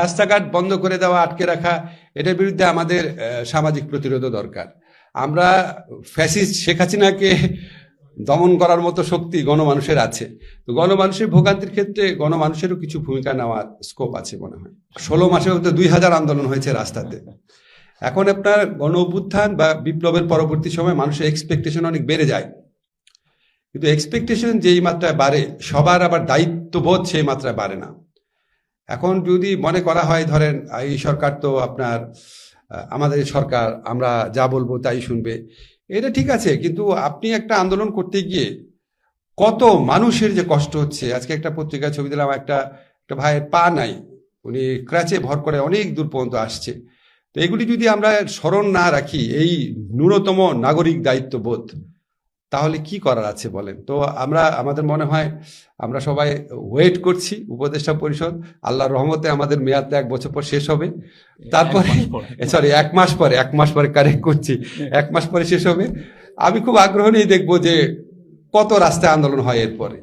রাস্তাঘাট বন্ধ করে দেওয়া, আটকে রাখা, এটার বিরুদ্ধে আমাদের সামাজিক প্রতিরোধও দরকার। আমরা ফ্যাসিস্ট শেখ হাসিনাকে দমন করার মতো শক্তি গণমানুষের আছে। তো গণমানুষের ভোগান্তির ক্ষেত্রে গণমানুষেরও কিছু ভূমিকা নেওয়ার স্কোপ আছে মনে হয়। 16 মাসে হয়তো 2000 আন্দোলন হয়েছে রাস্তাতে। এখন আপনার গণ অভ্যুত্থান বা বিপ্লবের পরবর্তী সময় মানুষের এক্সপেকটেশন অনেক বেড়ে যায়, কিন্তু এক্সপেকটেশন যেই মাত্রায় বাড়ে সবার আবার দায়িত্ববোধ সেই মাত্রায় বাড়ে না। এখন যদি মনে করা হয় ধরেন এই সরকার তো আপনার আমাদের সরকার, আমরা যা বলবো তাই শুনবে, এটা ঠিক আছে, কিন্তু আপনি একটা আন্দোলন করতে গিয়ে কত মানুষের যে কষ্ট হচ্ছে। আজকে একটা পত্রিকায় ছবি দিলাম, একটা ভাইয়ের পা নাই, উনি ক্র্যাচে ভর করে অনেক দূর পর্যন্ত আসছে। তো এগুলি যদি আমরা স্মরণ না রাখি, এই ন্যূনতম নাগরিক দায়িত্ববোধ, তাহলে কি করার আছে বলেন? তো আমাদের মনে হয় আমরা সবাই ওয়েট করছি উপদেষ্টা পরিষদ, আল্লাহর রহমতে আমাদের মেয়াদটা 1 বছর পর শেষ হবে, তারপরে সরি 1 মাস পরে কারেক্ট করছি, 1 মাস পরে শেষ হবে। আমি খুব আগ্রহ নিয়ে দেখবো যে কত রাস্তায় আন্দোলন হয় এরপরে।